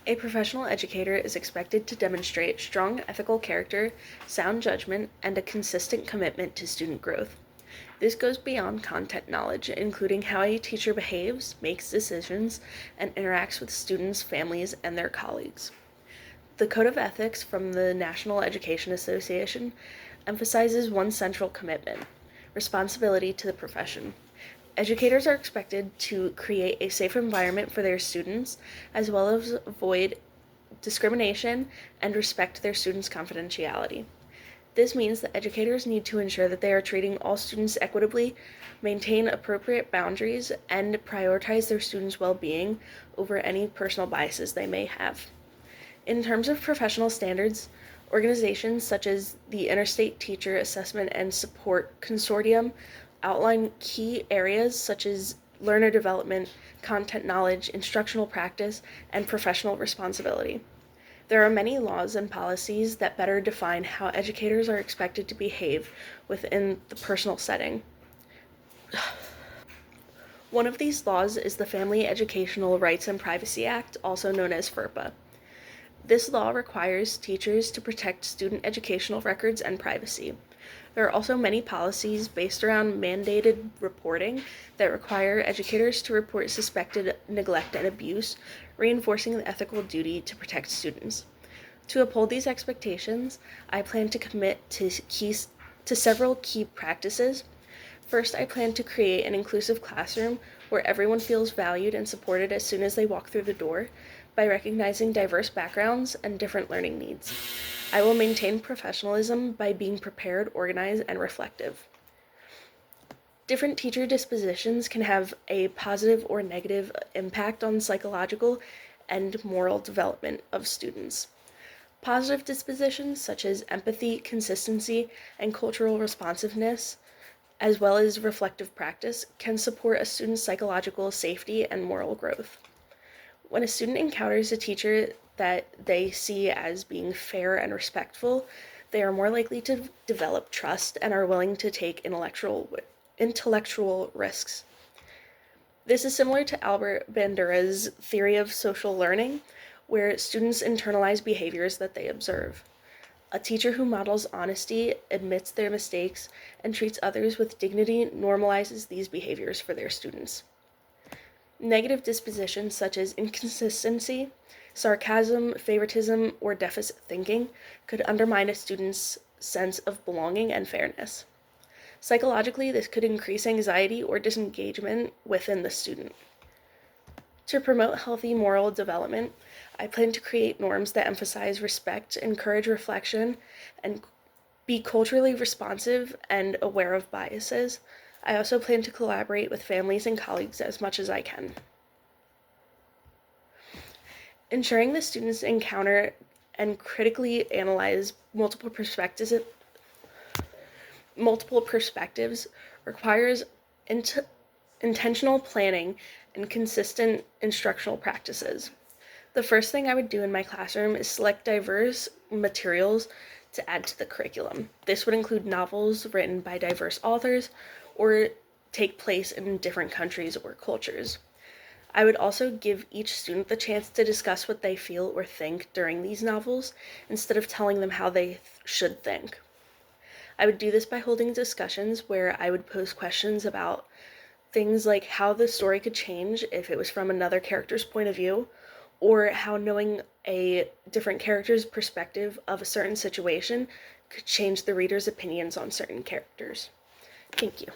A professional educator is expected to demonstrate strong ethical character, sound judgment, and a consistent commitment to student growth. This goes beyond content knowledge, including how a teacher behaves, makes decisions, and interacts with students, families, and their colleagues. The Code of Ethics from the National Education Association emphasizes one central commitment: responsibility to the profession. Educators are expected to create a safe environment for their students, as well as avoid discrimination and respect their students' confidentiality. This means that educators need to ensure that they are treating all students equitably, maintain appropriate boundaries, and prioritize their students' well-being over any personal biases they may have. In terms of professional standards, organizations such as the Interstate Teacher Assessment and Support Consortium outline key areas such as learner development, content knowledge, instructional practice, and professional responsibility. There are many laws and policies that better define how educators are expected to behave within the personal setting. One of these laws is the Family Educational Rights and Privacy Act, also known as FERPA. This law requires teachers to protect student educational records and privacy. There are also many policies based around mandated reporting that require educators to report suspected neglect and abuse, reinforcing the ethical duty to protect students. To uphold these expectations, I plan to commit to several key practices. First, I plan to create an inclusive classroom where everyone feels valued and supported as soon as they walk through the door by recognizing diverse backgrounds and different learning needs. I will maintain professionalism by being prepared, organized, and reflective. Different teacher dispositions can have a positive or negative impact on psychological and moral development of students. Positive dispositions such as empathy, consistency, and cultural responsiveness, as well as reflective practice, can support a student's psychological safety and moral growth. When a student encounters a teacher that they see as being fair and respectful, they are more likely to develop trust and are willing to take intellectual risks. This is similar to Albert Bandura's theory of social learning, where students internalize behaviors that they observe. A teacher who models honesty, admits their mistakes, and treats others with dignity normalizes these behaviors for their students. Negative dispositions such as inconsistency, sarcasm, favoritism, or deficit thinking could undermine a student's sense of belonging and fairness. Psychologically, this could increase anxiety or disengagement within the student. To promote healthy moral development, I plan to create norms that emphasize respect, encourage reflection, and be culturally responsive and aware of biases. I also plan to collaborate with families and colleagues as much as I can. Ensuring the students encounter and critically analyze multiple perspectives requires intentional planning and consistent instructional practices. The first thing I would do in my classroom is select diverse materials to add to the curriculum. This would include novels written by diverse authors or take place in different countries or cultures. I would also give each student the chance to discuss what they feel or think during these novels instead of telling them how they should think. I would do this by holding discussions where I would pose questions about things like how the story could change if it was from another character's point of view, or how knowing a different character's perspective of a certain situation could change the reader's opinions on certain characters. Thank you.